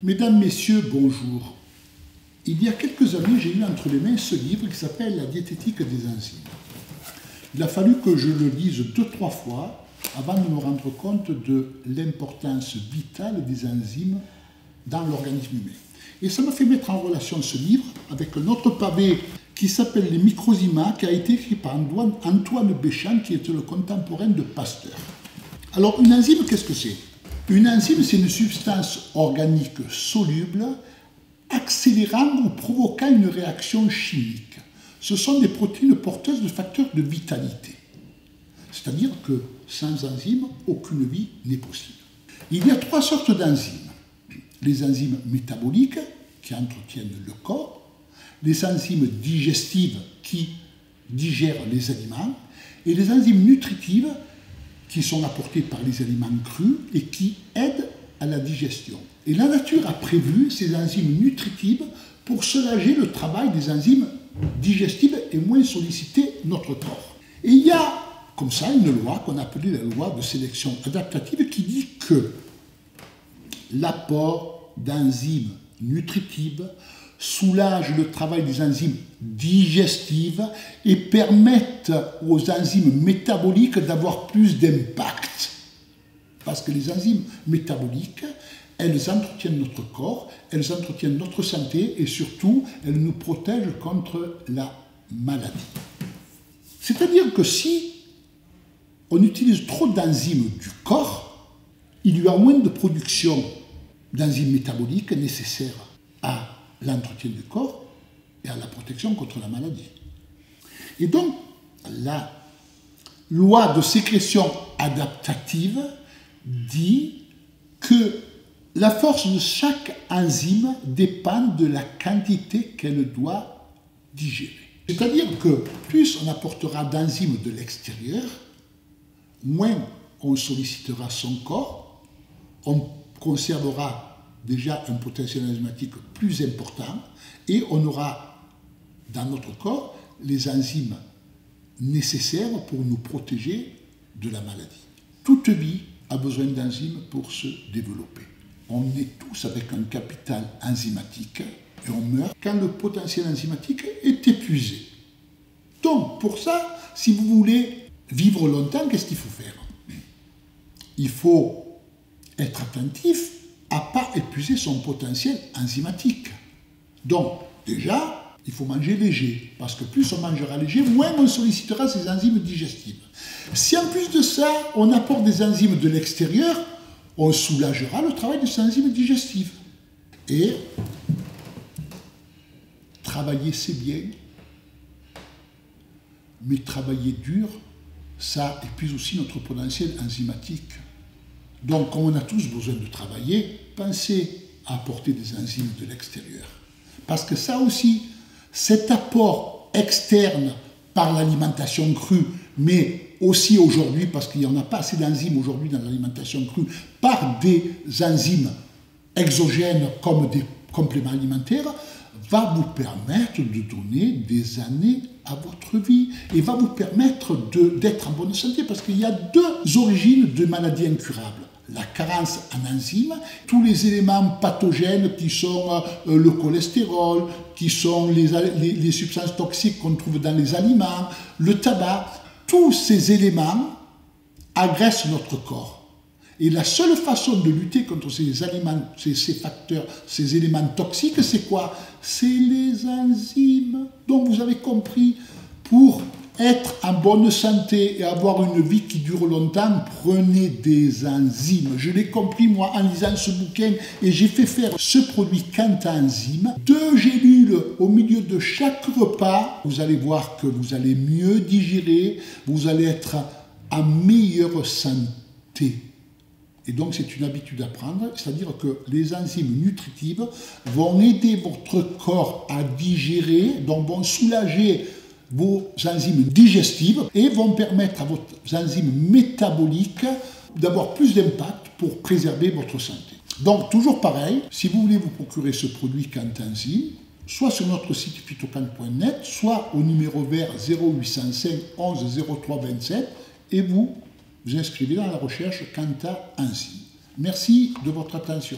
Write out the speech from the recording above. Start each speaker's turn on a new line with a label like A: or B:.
A: Mesdames, Messieurs, bonjour. Il y a quelques années, j'ai eu entre les mains ce livre qui s'appelle « La diététique des enzymes ». Il a fallu que je le lise 2-3 fois avant de me rendre compte de l'importance vitale des enzymes dans l'organisme humain. Et ça m'a fait mettre en relation ce livre avec un autre pavé qui s'appelle « Les microzymas » qui a été écrit par Antoine Béchamp, qui était le contemporain de Pasteur. Alors, une enzyme, qu'est-ce que c'est ? Une enzyme, c'est une substance organique soluble accélérant ou provoquant une réaction chimique. Ce sont des protéines porteuses de facteurs de vitalité. C'est-à-dire que sans enzymes, aucune vie n'est possible. Il y a 3 sortes d'enzymes. Les enzymes métaboliques qui entretiennent le corps, les enzymes digestives qui digèrent les aliments et les enzymes nutritives qui sont apportées par les aliments crus et qui aident à la digestion. Et la nature a prévu ces enzymes nutritives pour soulager le travail des enzymes digestives et moins solliciter notre corps. Et il y a comme ça une loi qu'on appelait la loi de sélection adaptative qui dit que l'apport d'enzymes nutritives soulage le travail des enzymes digestives et permettent aux enzymes métaboliques d'avoir plus d'impact. Parce que les enzymes métaboliques, elles entretiennent notre corps, elles entretiennent notre santé et surtout, elles nous protègent contre la maladie. C'est-à-dire que si on utilise trop d'enzymes du corps, il y a moins de production d'enzymes métaboliques nécessaires à l'entretien du corps et à la protection contre la maladie. Et donc, la loi de sécrétion adaptative dit que la force de chaque enzyme dépend de la quantité qu'elle doit digérer. C'est-à-dire que plus on apportera d'enzymes de l'extérieur, moins on sollicitera son corps, on conservera déjà un potentiel enzymatique plus important et on aura dans notre corps les enzymes nécessaires pour nous protéger de la maladie. Toute vie a besoin d'enzymes pour se développer. On est tous avec un capital enzymatique et on meurt quand le potentiel enzymatique est épuisé. Donc pour ça, si vous voulez vivre longtemps, qu'est-ce qu'il faut faire ? Il faut être attentif à ne pas épuiser son potentiel enzymatique. Donc, déjà, il faut manger léger, parce que plus on mangera léger, moins on sollicitera ces enzymes digestives. Si en plus de ça, on apporte des enzymes de l'extérieur, on soulagera le travail de ces enzymes digestives. Et travailler, c'est bien, mais travailler dur, ça épuise aussi notre potentiel enzymatique. Donc, comme on a tous besoin de travailler, pensez à apporter des enzymes de l'extérieur. Parce que ça aussi, cet apport externe par l'alimentation crue, mais aussi aujourd'hui, parce qu'il n'y en a pas assez d'enzymes aujourd'hui dans l'alimentation crue, par des enzymes exogènes comme des compléments alimentaires, va vous permettre de donner des années à votre vie et va vous permettre d'être en bonne santé parce qu'il y a 2 origines de maladies incurables. La carence en enzymes, tous les éléments pathogènes qui sont le cholestérol, qui sont les substances toxiques qu'on trouve dans les aliments, le tabac, tous ces éléments agressent notre corps. Et la seule façon de lutter contre ces aliments, ces facteurs, ces éléments toxiques, c'est quoi ? C'est les enzymes. Donc vous avez compris, pour être en bonne santé et avoir une vie qui dure longtemps, prenez des enzymes. Je l'ai compris moi en lisant ce bouquin et j'ai fait faire ce produit Quanta Enzyme. 2 gélules au milieu de chaque repas. Vous allez voir que vous allez mieux digérer, vous allez être en meilleure santé. Et donc, c'est une habitude à prendre, c'est-à-dire que les enzymes nutritives vont aider votre corps à digérer, donc vont soulager vos enzymes digestives et vont permettre à vos enzymes métaboliques d'avoir plus d'impact pour préserver votre santé. Donc, toujours pareil, si vous voulez vous procurer ce produit Quanta Enzyme, soit sur notre site phytocan.net, soit au numéro vert 0805 11 03 27, et vous inscrivez dans la recherche Quanta Enzyme. Merci de votre attention.